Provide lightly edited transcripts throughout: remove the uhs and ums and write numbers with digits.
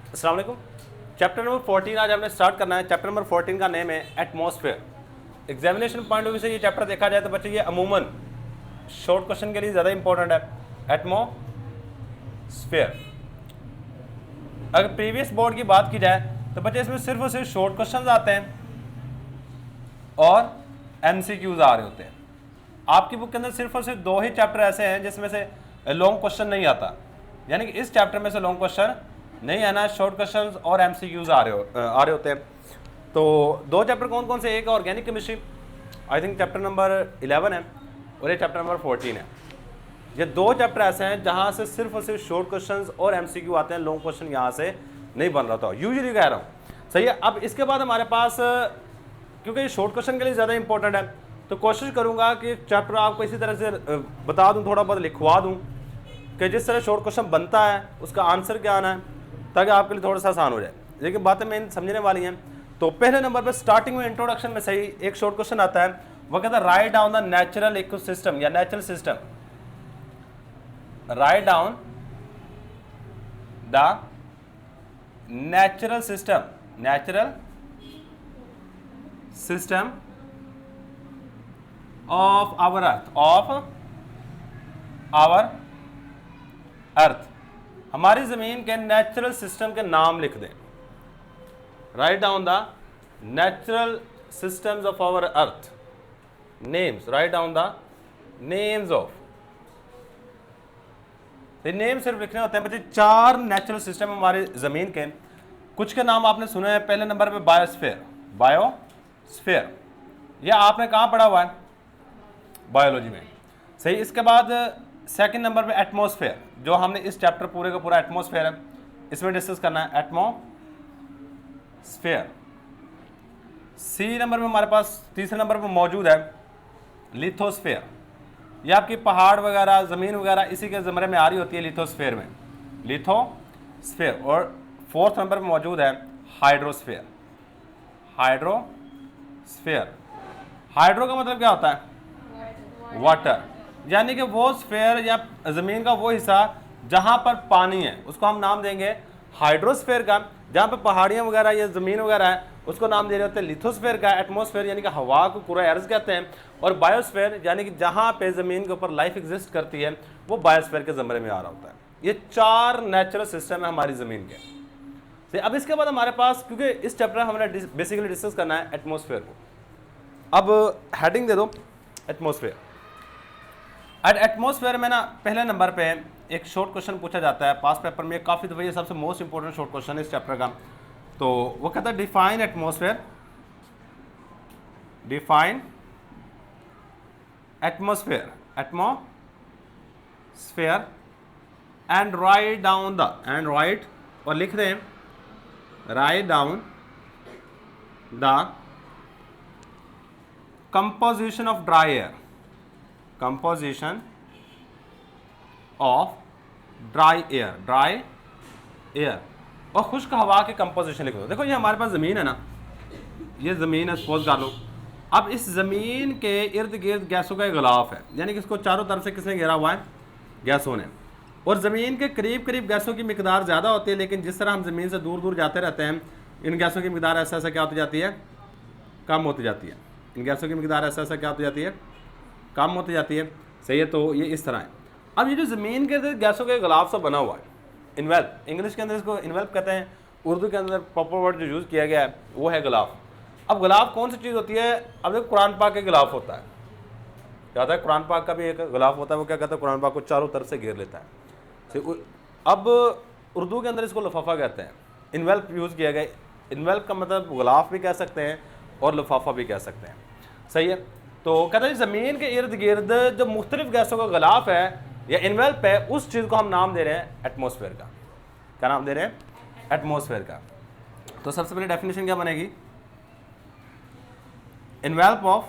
अस्सलाम वालेकुम। Chapter number 14 आज हमने स्टार्ट करना है। चैप्टर नंबर 14 का नेम है atmosphere. Examination point of view से ये चैप्टर देखा जाए तो बच्चे ये अमूमन शॉर्ट क्वेश्चन के लिए ज़्यादा इंपॉर्टेंट है। एटमॉस्फेयर, अगर प्रीवियस बोर्ड की बात की जाए तो बच्चे इसमें सिर्फ और सिर्फ शॉर्ट क्वेश्चन आते हैं और MCQs आ रहे होते हैं। आपकी बुक के अंदर सिर्फ और सिर्फ दो ही चैप्टर ऐसे हैं जिसमें से लॉन्ग क्वेश्चन नहीं आता, यानी कि इस चैप्टर में से लॉन्ग क्वेश्चन नहीं आना, शॉर्ट क्वेश्चन और MCQs आ रहे होते हैं। तो दो चैप्टर कौन कौन से, एक organic chemistry, I think chapter number 11 है, और ये चैप्टर नंबर 14 है। ये दो चैप्टर ऐसे हैं जहाँ से सिर्फ और सिर्फ शॉर्ट क्वेश्चन और MCQ आते हैं, लॉन्ग क्वेश्चन यहाँ से नहीं बन रहा था, यूजुअली कह रहा हूँ। सही है। अब इसके बाद हमारे पास, क्योंकि ये शॉर्ट क्वेश्चन के लिए ज़्यादा इंपॉर्टेंट है, तो कोशिश करूँगा कि चैप्टर आपको इसी तरह से बता दूँ, थोड़ा बहुत लिखवा दूँ कि जिस तरह शॉर्ट क्वेश्चन बनता है उसका आंसर क्या आना है, ताकि आपके लिए थोड़ा सा आसान हो जाए। लेकिन बातें मेन समझने वाली हैं। तो पहले नंबर पर स्टार्टिंग में इंट्रोडक्शन में सही एक शॉर्ट क्वेश्चन आता है, वह कहता है write down the natural ecosystem या natural system. Write down the natural system, natural system of our earth, of our earth. हमारी जमीन के नेचुरल सिस्टम के नाम लिख दें। Write down the natural systems of our earth, names, write down the names of, name सिर्फ लिखने होते हैं बच्चे। चार नेचुरल सिस्टम हमारी जमीन के, कुछ के नाम आपने सुने हैं। पहले नंबर पे बायोस्फीयर, बायोस्फीयर, यह आपने कहाँ पढ़ा हुआ है? बायोलॉजी में। सही। इसके बाद सेकंड नंबर पे एटमॉस्फेयर, जो हमने इस चैप्टर पूरे का पूरा एटमॉस्फेयर है, इसमें डिस्कस करना है, एटमॉस्फेयर। सी नंबर में हमारे पास तीसरे नंबर पर मौजूद है लिथोस्फेयर। यह आपकी पहाड़ वगैरह, ज़मीन वगैरह इसी के ज़मरे में आ रही होती है लिथोस्फेयर में, लिथोस्फेयर। और फोर्थ नंबर पर मौजूद है हाइड्रोस्फेयर, हाइड्रोस्फेयर। हाइड्रो का मतलब क्या होता है? वाटर, यानी कि वो स्फेयर या ज़मीन का वो हिस्सा जहाँ पर पानी है उसको हम नाम देंगे हाइड्रोस्फेयर का। जहाँ पर पहाड़ियाँ वगैरह या ज़मीन वगैरह है उसको नाम दे रहे होते हैं लिथोस्फेयर का। एटमॉस्फेयर यानी कि हवा को पूरा अर्ज कहते हैं, और बायोस्फेयर यानी कि जहाँ पे ज़मीन के ऊपर लाइफ एग्जिस्ट करती है वो बायोस्फेयर के ज़मरे में आ रहा होता है। ये चार नेचुरल सिस्टम है हमारी ज़मीन के। अब इसके बाद हमारे पास, क्योंकि इस चैप्टर हमने बेसिकली डिस्कस करना है एटमॉस्फेयर को, अब हेडिंग दे दो एटमॉस्फेयर। एटमॉस्फेयर में ना पहले नंबर पे एक शॉर्ट क्वेश्चन पूछा जाता है पास पेपर में, काफ़ी दफ़ा ये सबसे मोस्ट इंपॉर्टेंट शॉर्ट क्वेश्चन है इस चैप्टर का। तो वो कहता है define atmosphere, define atmosphere, atmosphere and right down the, and right, और लिख दें write down the composition of dry air, composition of dry air, dry air, और खुश्क हवा के कंपोजिशन लिख दो। देखो ये हमारे पास ज़मीन है ना, ये ज़मीन है सपोज कर लो। अब इस ज़मीन के इर्द गिर्द गैसों का एक गिलाफ है, यानी कि इसको चारों तरफ से किसने घेरा हुआ है? गैसों ने। और ज़मीन के करीब करीब गैसों की मिकदार ज़्यादा होती है, लेकिन जिस तरह हम ज़मीन से दूर दूर जाते रहते हैं इन गैसों की मिकदार ऐसा ऐसा क्या होती जाती है? कम होती जाती है। इन गैसों की मिकदार ऐसा ऐसा क्या होती जाती है? कम होती जाती है। सही है। तो ये इस तरह है। अब ये जो ज़मीन के अंदर गैसों का गिलाफ सा बना हुआ है, इन्वेल्प, इंग्लिश के अंदर इसको इन्वेल्प कहते हैं, उर्दू के अंदर प्रॉपर वर्ड जो यूज़ किया गया है वो है गिलाफ। अब गिलाफ कौन सी चीज़ होती है? अब देखो कुरान पाक का गिलाफ होता है, क्या होता है? कुरान पाक का भी एक गिलाफ होता है। वो क्या कहता है? कुरान पाक को चारों तरफ से घेर लेता है। अब उर्दू के अंदर इसको लिफाफा कहते हैं, इन्वेल्प यूज़ किया गया। इन्वेल्प का मतलब गिलाफ भी कह सकते हैं और लिफाफा भी कह सकते हैं। सही है। तो कहते हैं ज़मीन के इर्द गिर्द जो मुख्तलिफ गैसों का गिलाफ है या इन्वेल्प है, उस चीज़ को हम नाम दे रहे हैं एटमॉस्फेयर का। क्या नाम दे रहे हैं? एटमॉस्फेयर का। तो सबसे पहले डेफिनेशन क्या बनेगी? Envelope of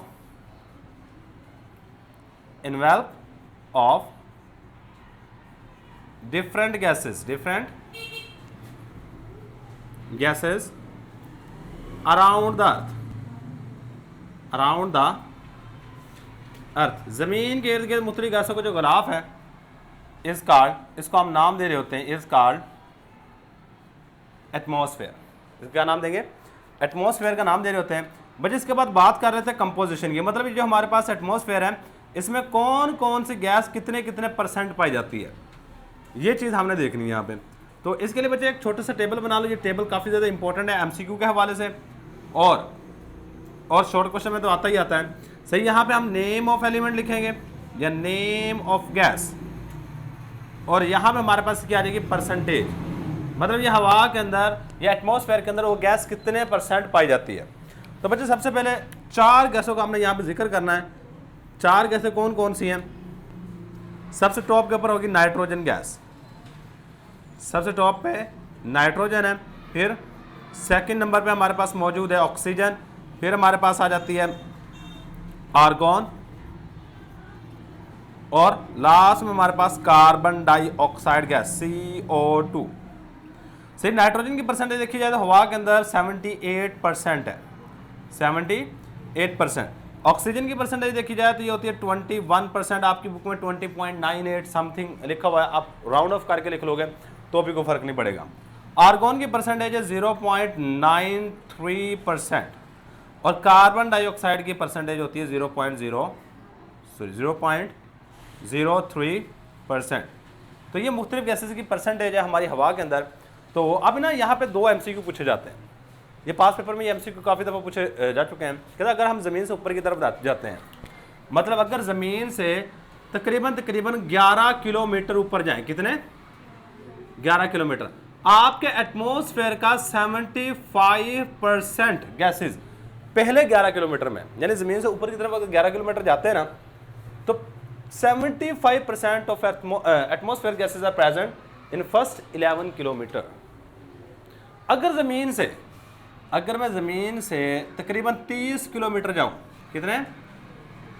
different gases around the earth, जमीन के इर्द गिर्द मुख्तलिफ गैसों का जो गिलाफ है is called, इसको हम नाम दे रहे होते हैं is called एटमॉस्फेयर, इसका नाम देंगे एटमॉस्फेयर का नाम दे रहे होते हैं। बच्चे इसके बाद बात कर रहे थे कंपोजिशन की, मतलब जो हमारे पास एटमॉस्फेयर है इसमें कौन कौन सी गैस कितने कितने परसेंट पाई जाती है, ये चीज़ हमने देखनी है यहाँ पे। तो इसके लिए बच्चे एक छोटा सा टेबल बना लो, ये टेबल काफ़ी ज़्यादा इंपॉर्टेंट है एमसीक्यू के हवाले से, और शॉर्ट क्वेश्चन में तो आता ही आता है। सही, यहाँ पे हम नेम ऑफ एलिमेंट लिखेंगे या नेम ऑफ गैस, और यहाँ पे हमारे पास क्या आ जाएगी परसेंटेज, मतलब ये हवा के अंदर या एटमॉस्फेयर के अंदर वो गैस कितने परसेंट पाई जाती है। तो बच्चे सबसे पहले 4 गैसों का हमने यहाँ पे जिक्र करना है। 4 गैसें कौन कौन सी हैं? सबसे टॉप के ऊपर होगी नाइट्रोजन गैस, सबसे टॉप पे नाइट्रोजन है, फिर सेकंड नंबर पे हमारे पास मौजूद है ऑक्सीजन, फिर हमारे पास आ जाती है आर्गॉन, और लास्ट में हमारे पास कार्बन डाइऑक्साइड गैस CO2। सही, नाइट्रोजन की परसेंटेज देखी जाए तो हवा के अंदर 78% है, 78%। ऑक्सीजन की परसेंटेज देखी जाए तो ये होती है 21%, आपकी बुक में 20.98 समथिंग लिखा हुआ है, आप राउंड ऑफ करके लिख लोगे तो भी कोई फर्क नहीं पड़ेगा। आर्गॉन की परसेंटेज है 0.93%, और कार्बन डाइऑक्साइड की परसेंटेज होती है 0.03%। तो ये मुख्तलिफ गैसेस की परसेंटेज है हमारी हवा के अंदर। तो अब ना यहाँ पे 2 MCQ पूछे जाते हैं, ये पास पेपर में ये MCQ काफ़ी दफ़ा पूछे जा चुके हैं कि अगर हम ज़मीन से ऊपर की तरफ जाते हैं, मतलब अगर ज़मीन से तकरीबन 11 किलोमीटर ऊपर जाएं, कितने? 11 किलोमीटर, आपके एटमॉस्फेयर का 75% गैसेस पहले 11 किलोमीटर में, यानी ज़मीन से ऊपर की तरफ अगर 11 किलोमीटर जाते हैं ना तो 75% of atmosphere gases are present in first 11 kilometre. अगर मैं ज़मीन से तकरीबन 30 किलोमीटर जाऊं, कितने?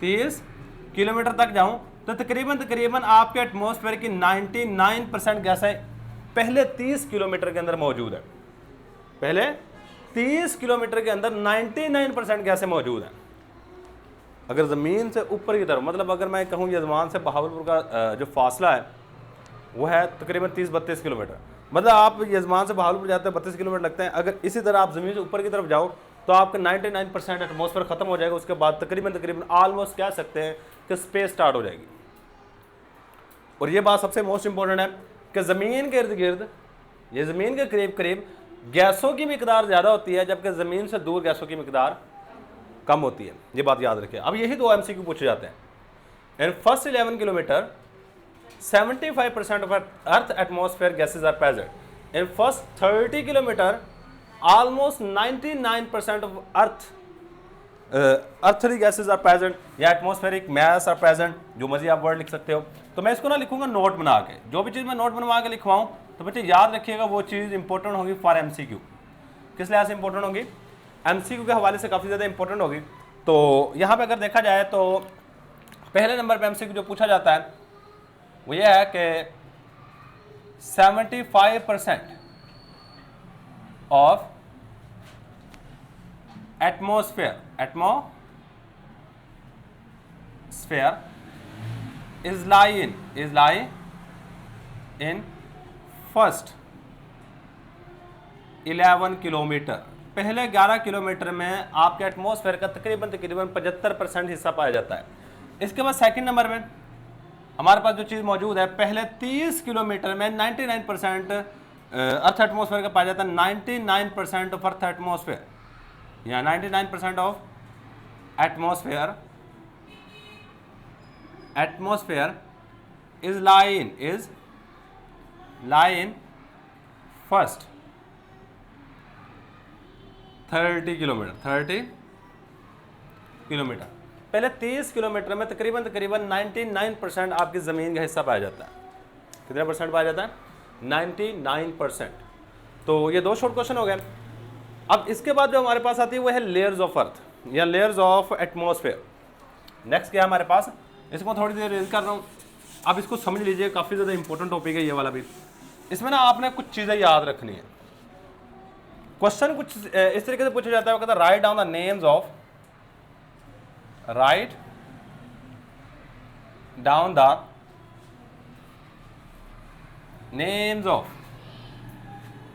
30 किलोमीटर तक जाऊं तो तकरीबन आपके एटमॉस्फेयर की 99% गैसें पहले 30 किलोमीटर के अंदर मौजूद है। पहले 30 किलोमीटर के अंदर 99% गैसें मौजूद हैं। अगर ज़मीन से ऊपर की तरफ, मतलब अगर मैं कहूँ यजमान से बहावलपुर का जो फासला है वो है तकरीबन 30-32 किलोमीटर, मतलब आप यजमान से बहावलपुर जाते हैं 32 किलोमीटर लगते हैं। अगर इसी तरह आप ज़मीन से ऊपर की तरफ जाओ तो आपका 99% एटमॉस्फेयर ख़त्म हो जाएगा, उसके बाद तकरीबन ऑलमोस्ट कह सकते हैं कि स्पेस स्टार्ट हो जाएगी। और ये बात सबसे मोस्ट इंपॉर्टेंट है कि ज़मीन के इर्द गिर्द, ये ज़मीन के करीब करीब गैसों की मिकदार ज़्यादा होती है, जबकि ज़मीन से दूर गैसों की मिकदार कम होती है। ये बात याद रखिए। अब यही 2 MCQ पूछे जाते हैं। इन first 11 kilometre 75% of Earth atmosphere gases are present. In first 30 kilometer, almost 99% of earthly gases are present, या atmospheric mass are present, जो मर्जी आप वर्ड लिख सकते हो। तो मैं इसको ना लिखूंगा नोट बना के, जो भी चीज़ मैं नोट बनवा के लिखवाऊँ तो बच्चे याद रखिएगा वो चीज़ इंपॉर्टेंट होगी फॉर MCQ। किस लिहाज से इंपॉर्टेंट होगी? MCQ के हवाले से काफ़ी ज़्यादा इंपॉर्टेंट होगी। तो यहाँ पे अगर देखा जाए तो पहले नंबर पे MCQ जो पूछा जाता है वो ये है कि 75% of atmosphere is lie in first 11 kilometre. पहले 11 किलोमीटर में आपके एटमॉस्फेयर का तकरीबन 75% हिस्सा पाया जाता है। इसके बाद सेकंड नंबर में हमारे पास जो चीज़ मौजूद है, पहले 30 किलोमीटर में 99% अर्थ एटमॉस्फेयर का पाया जाता है। 99% ऑफ अर्थ एटमॉस्फेयर, या 99% of atmosphere is line first 30 kilometre. पहले 30 किलोमीटर में तकरीबन 99% आपकी ज़मीन का हिस्सा पाया जाता है। कितने परसेंट पाया जाता है? 99%। तो ये 2 शॉर्ट क्वेश्चन हो गए। अब इसके बाद जो हमारे पास आती है वो है लेयर्स ऑफ अर्थ या लेयर्स ऑफ एटमॉस्फेयर। नेक्स्ट क्या है हमारे पास, इसको थोड़ी देर रीड कर रहा हूँ, अब इसको समझ लीजिए, काफ़ी ज़्यादा इंपॉर्टेंट टॉपिक है ये वाला भी। इसमें ना आपने कुछ चीज़ें याद रखनी है। क्वेश्चन कुछ इस तरीके से पूछा जाता है, वो कहता है write down the names of write down the names of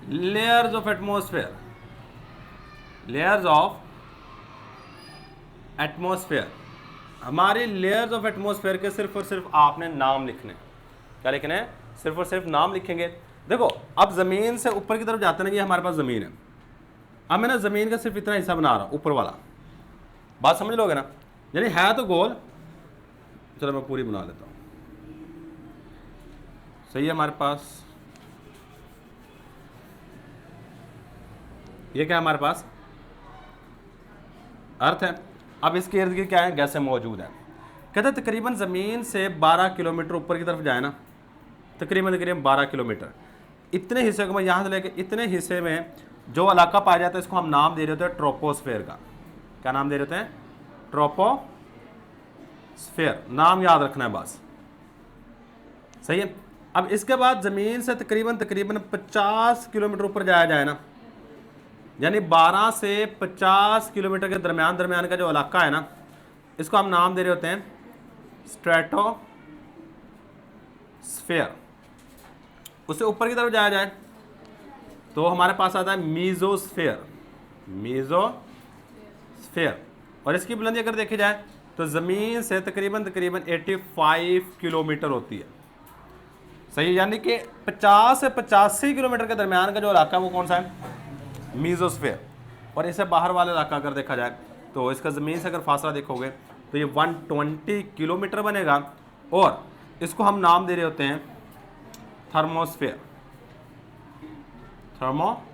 layers of atmosphere, layers of atmosphere, हमारी लेयर्स ऑफ एटमॉस्फेयर के सिर्फ और सिर्फ आपने नाम लिखने। क्या लिखने हैं? सिर्फ और सिर्फ नाम लिखेंगे। देखो अब ज़मीन से ऊपर की तरफ जाते हैं ना, ये हमारे पास ज़मीन है। अब मैं ना ज़मीन का सिर्फ इतना हिस्सा बना रहा हूँ, ऊपर वाला, बात समझ लोगे ना? यानी है तो गोल, चलो मैं पूरी बना लेता हूँ। सही है, हमारे पास ये क्या है? हमारे पास अर्थ है। अब इसके इर्द गिर्द क्या है? गैसें मौजूद हैं। कहते हैं तकरीबन ज़मीन से 12 किलोमीटर ऊपर की तरफ जाए ना, तकरीबन 12 किलोमीटर, इतने हिस्से को मैं यहाँ से लेके इतने हिस्से में जो इलाका पाया जाता है इसको हम नाम दे रहे होते हैं ट्रोपोस्फेयर का। क्या नाम दे रहे होते हैं? ट्रोपोस्फेयर। नाम याद रखना है बस। सही है। अब इसके बाद ज़मीन से तकरीबन 50 किलोमीटर ऊपर जाया जाए ना, यानी 12 से 50 किलोमीटर के दरमियान का जो इलाका है ना, इसको हम नाम दे रहे होते हैं स्ट्रेटोस्फेयर। उससे ऊपर की तरफ जाया जाए तो हमारे पास आता है मीजोस्फेयर, मीजोस्फेयर। और इसकी बुलंदी अगर देखी जाए तो ज़मीन से तकरीबन 85 किलोमीटर होती है। सही है, यानी कि 50 से 85 किलोमीटर के दरमियान का जो इलाका है वो कौन सा है? मीजोस्फेयर। और इसे बाहर वाला इलाका अगर देखा जाए तो इसका ज़मीन से अगर फासला देखोगे तो ये 120 किलोमीटर बनेगा। और इसको हम नाम दे रहे होते हैं थर्मोस्फेयर, थर्मोस्फेयर।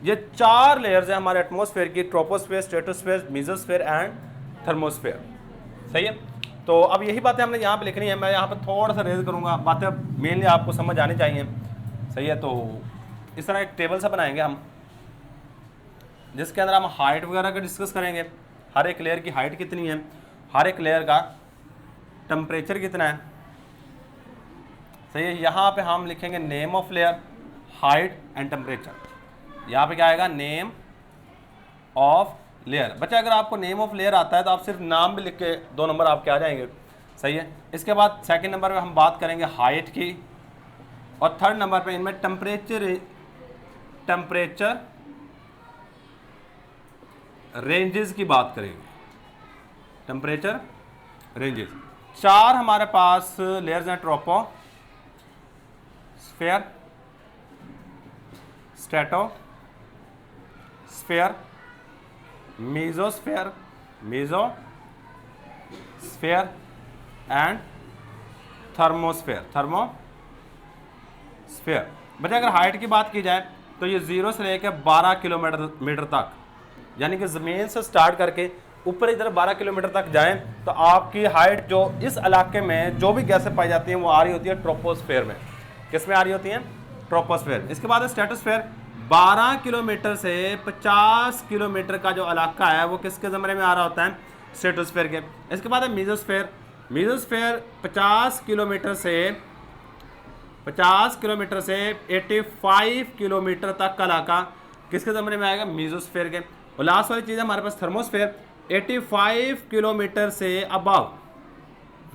ये 4 लेयर्स हैं हमारे एटमॉस्फेयर की, troposphere, stratosphere, mesosphere and thermosphere. सही है। तो अब यही बातें हमने यहाँ पे लिखनी है। मैं यहाँ पे थोड़ा सा रेज करूँगा, बातें मेनली आपको समझ आनी चाहिए। सही है। तो इस तरह एक टेबल सा बनाएंगे हम, जिसके अंदर हम हाइट वगैरह का डिस्कस करेंगे। हर एक लेयर की हाइट कितनी है, हर एक लेयर का टेम्परेचर कितना है। सही है। यहाँ पे हम लिखेंगे name of layer, height and temperature. यहाँ पे क्या आएगा? Name of layer. बच्चा अगर आपको नेम ऑफ लेयर आता है तो आप सिर्फ नाम भी लिख के 2 नंबर आपके आ जाएंगे। सही है। इसके बाद सेकंड नंबर पे हम बात करेंगे हाइट की, और थर्ड नंबर पे इनमें टेम्परेचर रेंजेस की बात करेंगे, टेम्परेचर रेंजेस। 4 हमारे पास लेयर्स हैं, troposphere, stratosphere, mesosphere and thermosphere. बच्चे अगर हाइट की बात की जाए तो ये 0 से लेकर 12 किलोमीटर तक, यानी कि ज़मीन से स्टार्ट करके ऊपर इधर 12 किलोमीटर तक जाएं तो आपकी हाइट जो इस इलाके में जो भी गैसें पाई जाती हैं वो आ रही होती है ट्रोपोस्फेयर में। किस में आ रही होती हैं? ट्रोपोस्फेयर। इसके बाद स्ट्रेटोस्फेयर, 12 किलोमीटर से 50 किलोमीटर का जो इलाका है वो किसके ज़मरे में आ रहा होता है? स्ट्रेटोस्फेयर के। इसके बाद है मीजोस्फेयर। मीजोस्फेयर 50 किलोमीटर से 85 किलोमीटर तक का इलाका किसके ज़मरे में आएगा? मीजोस्फेयर के। और लास्ट वाली चीज़ है हमारे पास थर्मोस्फेयर, 85 किलोमीटर से अबव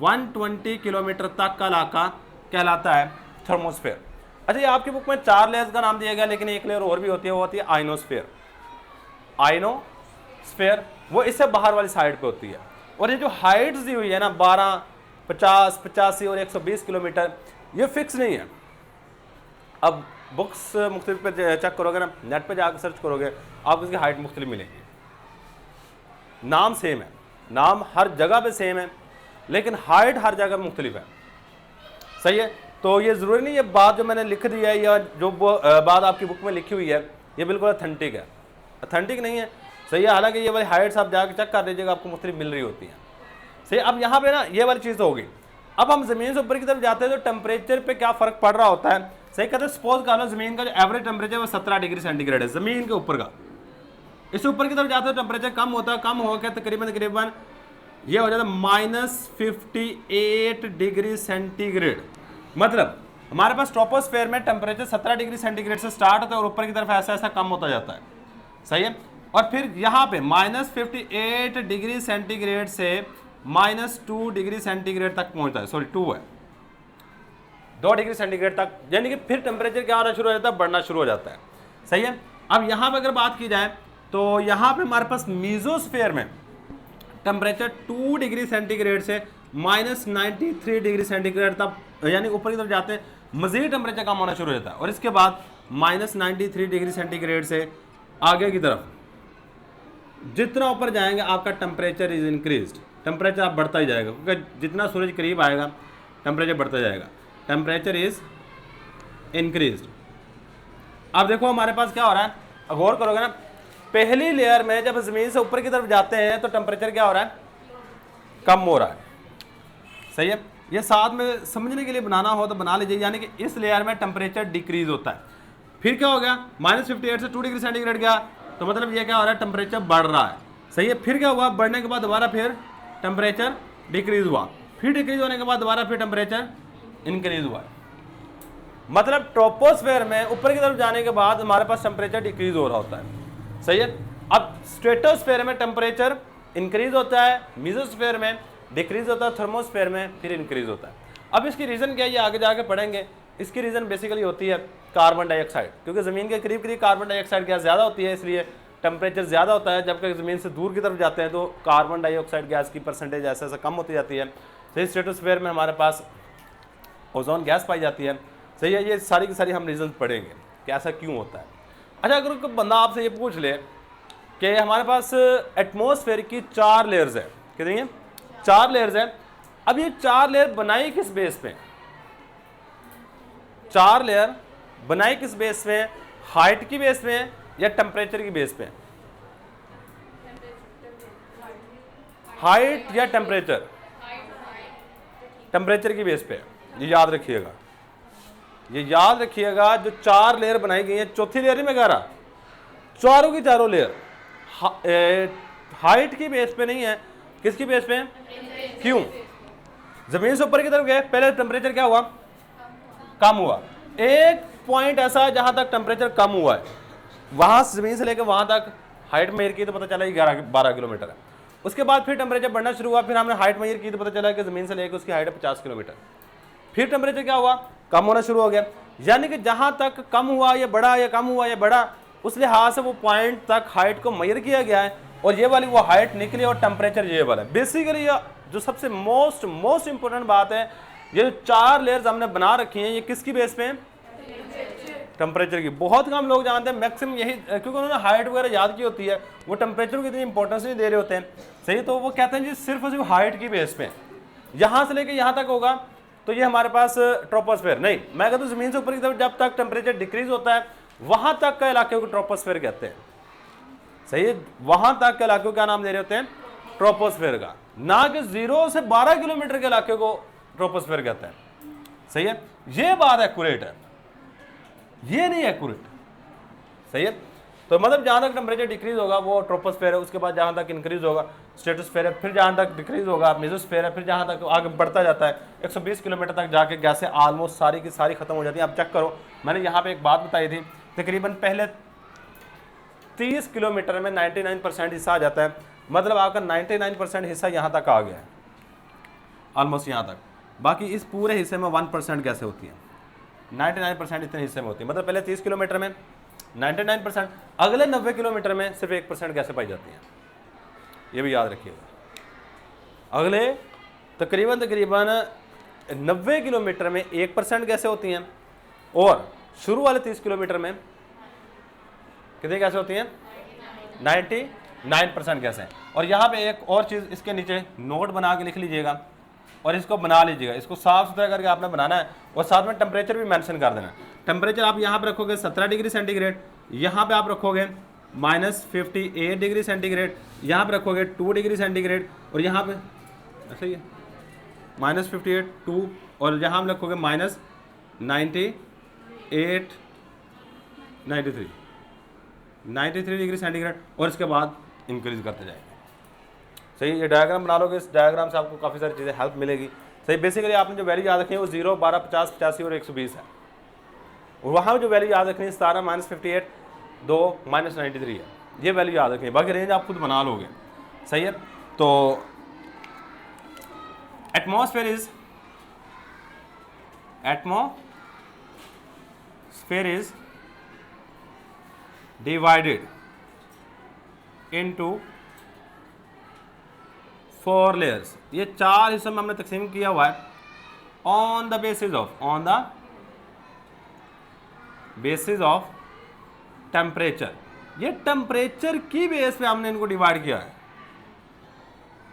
120 किलोमीटर तक का इलाका कहलाता है थर्मोस्फेयर। अच्छा, ये आपकी बुक में 4 लेयर्स का नाम दिया गया, लेकिन एक लेयर और भी होती है, वो होती है आइनोस्फेयर। आइनोस्फेयर वो इससे बाहर वाली साइड पे होती है। और ये जो हाइट्स दी हुई है ना, 12, 50, 85 और 120 किलोमीटर, ये फिक्स नहीं है। अब बुक्स मुख्तलिफ पे चेक करोगे ना, नेट पे जाकर सर्च करोगे, आपको इसकी हाइट मुख्तलिफ मिलेगी। नाम सेम है, नाम हर जगह पे सेम है, लेकिन हाइट हर जगह मुख्तलिफ है। सही है। तो ये ज़रूरी नहीं, ये बात जो मैंने लिख दी है या जो बात आपकी बुक में लिखी हुई है ये बिल्कुल अथेंटिक है, अथेंटिक नहीं है। सही है। हालांकि ये वाली हाइट्स आप जाकर चेक कर लीजिएगा, आपको मुख्तलिफ मिल रही होती हैं। सही। अब यहाँ पे ना ये वाली चीज़ तो होगी। अब हम ज़मीन से ऊपर की तरफ जाते हैं तो टेम्परेचर पे क्या फ़र्क पड़ रहा होता है? सही कहते हैं, सपोज कर लो ज़मीन का जो एवरेज टेम्परेचर वो 17 डिग्री सेंटीग्रेड है ज़मीन के ऊपर का। इससे ऊपर की तरफ जाते हो टेम्परेचर कम होता है, कम होकर तकरीबन ये हो जाता है -58 डिग्री सेंटीग्रेड। मतलब हमारे पास ट्रोपोस्फेयर में टेम्परेचर 17 डिग्री सेंटीग्रेड से स्टार्ट होता है और ऊपर की तरफ ऐसा ऐसा कम होता जाता है। सही है। और फिर यहाँ पे -58 डिग्री सेंटीग्रेड से -2 डिग्री सेंटीग्रेड तक पहुँचता है। सॉरी 2 है, 2 डिग्री सेंटीग्रेड तक, यानी कि फिर टेम्परेचर क्या होना शुरू हो जाता है, बढ़ना शुरू हो जाता है। सही है। अब यहाँ पे अगर बात की जाए तो यहाँ पे हमारे पास मीजोस्फीयर में टेम्परेचर 2 डिग्री सेंटीग्रेड से -93 डिग्री सेंटीग्रेड तक, यानी ऊपर की तरफ जाते हैं, मजीद टेम्परेचर कम होना शुरू हो जाता है। और इसके बाद -93 डिग्री सेंटीग्रेड से आगे की तरफ जितना ऊपर जाएंगे आपका टेम्परेचर इज इंक्रीज्ड, टेम्परेचर आप बढ़ता ही जाएगा, क्योंकि जितना सूरज करीब आएगा टेम्परेचर बढ़ता जाएगा, टेम्परेचर इज इंक्रीज्ड। अब देखो हमारे पास क्या हो रहा है, गौर करोगे ना, पहली लेयर में जब जमीन से ऊपर की तरफ जाते हैं तो टेम्परेचर क्या हो रहा है, कम हो रहा है। सही है। ये साथ में समझने के लिए बनाना हो तो बना लीजिए, यानी कि इस लेयर में टेम्परेचर डिक्रीज होता है। फिर क्या हो गया, -58 से 2 डिग्री सेंटीग्रेड गया, तो मतलब ये क्या हो रहा है, टेम्परेचर बढ़ रहा है। सही है। फिर क्या हुआ, बढ़ने के बाद दोबारा फिर टेम्परेचर डिक्रीज हुआ, फिर डिक्रीज होने के बाद दोबारा फिर टेम्परेचर इंक्रीज हुआ। मतलब ट्रोपोस्फेयर में ऊपर की तरफ जाने के बाद हमारे पास टेम्परेचर डिक्रीज हो रहा होता है। सही है। अब स्ट्रेटोस्फेयर में टेम्परेचर इंक्रीज होता है, मीजोस्फेयर में डिक्रीज होता है, थर्मोस्फेयर में फिर इंक्रीज होता है। अब इसकी रीज़न क्या है, ये आगे जाके पढ़ेंगे। इसकी रीज़न बेसिकली होती है कार्बन डाइऑक्साइड, क्योंकि ज़मीन के करीब करीब कार्बन डाइऑक्साइड गैस ज़्यादा होती है, इसलिए टेम्परेचर ज़्यादा होता है। जबकि ज़मीन से दूर की तरफ जाते हैं तो कार्बन डाइऑक्साइड गैस की परसेंटेज ऐसा ऐसा कम होती जाती है। सही। स्ट्रेटोस्फेयर में हमारे पास ओजोन गैस पाई जाती है। सही है। ये सारी की सारी हम रीज़न पढ़ेंगे कि ऐसा क्यों होता है। अच्छा, अगर कोई बंदा आपसे ये पूछ ले कि हमारे पास एटमॉस्फेयर की 4 लेयर्स है, कितनी है, 4 लेयर्स है। अब ये 4 लेयर बनाई किस बेस पे, 4 लेयर बनाई किस बेस पे, हाइट की बेस पे या टेम्परेचर की बेस पे, हाइट या टेम्परेचर, टेम्परेचर की बेस पे। ये याद रखिएगा, ये याद रखिएगा। जो 4 लेयर बनाई गई है, चौथी लेयर में कह रहा, चारों की चारों लेयर हाइट की बेस पे नहीं है, किसकी बेस पे, क्यों, जमीन से ऊपर की तरफ गए, पहले टेम्परेचर क्या हुआ, कम हुआ। एक पॉइंट ऐसा है जहां तक टेम्परेचर कम हुआ है, वहां जमीन से लेकर वहां तक हाइट मेजर की तो पता चला 11-12 किलोमीटर है। उसके बाद फिर टेम्परेचर बढ़ना शुरू हुआ, फिर हमने हाइट मेजर की तो पता चला कि जमीन से लेकर उसकी हाइट है 50 किलोमीटर। फिर टेम्परेचर क्या हुआ, कम होना शुरू हो गया। यानी कि जहां तक कम हुआ या बढ़ा या कम हुआ या बढ़ा, उस लिहाज से वो पॉइंट तक हाइट को मेजर किया गया है और ये वाली वो हाइट निकली और टेम्परेचर ये वाला है। बेसिकली जो सबसे मोस्ट इंपॉर्टेंट बात है, ये जो 4 लेयर्स हमने बना रखी हैं, ये किसकी बेस पे, टेम्परेचर की। बहुत कम लोग जानते हैं, मैक्सिमम यही, क्योंकि उन्होंने हाइट वगैरह याद की होती है, वो टेम्परेचर को इतनी इंपॉर्टेंस नहीं दे रहे होते हैं। सही। तो वो कहते हैं जी सिर्फ और सिर्फ हाइट की बेस पे, यहाँ से लेकर यहाँ तक होगा तो ये हमारे पास ट्रोपोस्फेयर नहीं। मैं कहता हूँ जमीन से ऊपर की तरफ जब तक टेम्परेचर डिक्रीज होता है वहां तक के इलाके को ट्रोपोस्फेयर कहते हैं। सही है। वहां तक के इलाके को क्या नाम दे रहे होते हैं, ट्रोपोस्फेयर का, ना कि 0 से 12 किलोमीटर के इलाके को ट्रोपोस्फेयर कहते हैं। सही है। ये बात एक्यूरेट है, ये नहीं एक्यूरेट। सही है। तो मतलब जहां तक टेम्परेचर डिक्रीज होगा वो ट्रोपोस्फेयर है, उसके बाद जहां तक इंक्रीज होगा स्ट्रेटोस्फेयर है, फिर जहां तक डिक्रीज होगा मेसोस्फेयर है, फिर जहां तक आगे बढ़ता जाता है 120 किलोमीटर तक जाके गैसें ऑलमोस्ट सारी की सारी खत्म हो जाती हैं। आप चेक करो, मैंने यहाँ पे एक बात बताई थी, तकरीबन पहले 30 किलोमीटर में 99% हिस्सा आ जाता है, मतलब आपका 99% हिस्सा यहाँ तक आ गया है, ऑलमोस्ट यहाँ तक। बाकी इस पूरे हिस्से में 1% गैसें होती हैं, 99% इतने हिस्से में होती है। मतलब पहले 30 किलोमीटर में 99%, अगले 90 किलोमीटर में सिर्फ 1% गैसें पाई जाती हैं। ये भी याद रखिएगा। अगले तकरीबन 90 किलोमीटर में 1% गैसें होती हैं और शुरू वाले 30 किलोमीटर में कितनी गैसें होती हैं, 99% गैसें। और यहाँ पे एक और चीज़ इसके नीचे नोट बना के लिख लीजिएगा और इसको बना लीजिएगा, इसको साफ सुथरा करके आपने बनाना है और साथ में टेम्परेचर भी मेंशन कर देना है। टेम्परेचर आप यहाँ पे रखोगे 17 डिग्री सेंटीग्रेड, यहाँ पे आप रखोगे -58 डिग्री सेंटीग्रेड, यहाँ पे रखोगे 2 डिग्री सेंटीग्रेड और यहाँ पे ऐसा ही है -58 2 और यहाँ हम रखोगे -93 डिग्री सेंटीग्रेड और इसके बाद इंक्रीज करते जाएंगे। सही। ये डायग्राम बना लोगे, इस डायग्राम से आपको काफ़ी सारी चीज़ें हेल्प मिलेगी। सही। बेसिकली आपने जो वैल्यू याद रखी है वो 0, 12, 50, 85 और 120 है। और वहाँ जो वैल्यू याद रखनी है 17, -58, 2, -93 है। ये वैल्यू याद रखनी है, बाकी रेंज आप खुद बना लोगे। सही है। तो atmosphere is atmosphere is divided into 4 layers. ये 4 हिस्सों में हमने तकसीम किया हुआ है on the basis of temperature. ये टेम्परेचर की बेस पे हमने इनको डिवाइड किया है,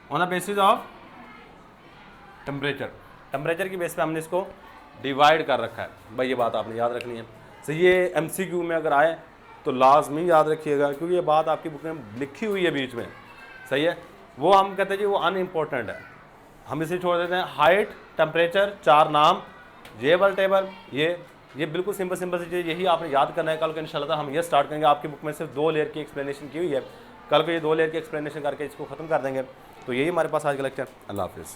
on the basis of temperature की बेस पे हमने इसको डिवाइड कर रखा है। भाई ये बात आपने याद रखनी है। तो ये एमसीक्यू में अगर आए तो लाजमी याद रखिएगा, क्योंकि ये बात आपकी बुक में लिखी हुई है बीच में, सही है। वो हम कहते हैं जी वो अनइम्पोर्टेंट है, हम इसे छोड़ देते हैं। हाइट, टेम्परेचर, 4 नाम, जेबल टेबल, ये बिल्कुल सिंपल सी चीज़, यही आपने याद करना है। कल को इंशाल्लाह हम ये स्टार्ट करेंगे। आपकी बुक में सिर्फ 2 लेयर की एक्सप्लेनेशन की हुई है, कल को ये 2 लेयर की एक्सप्लेनेशन करके इसको ख़त्म कर देंगे। तो यही हमारे पास आज का लेक्चर। अल्लाह हाफिज़।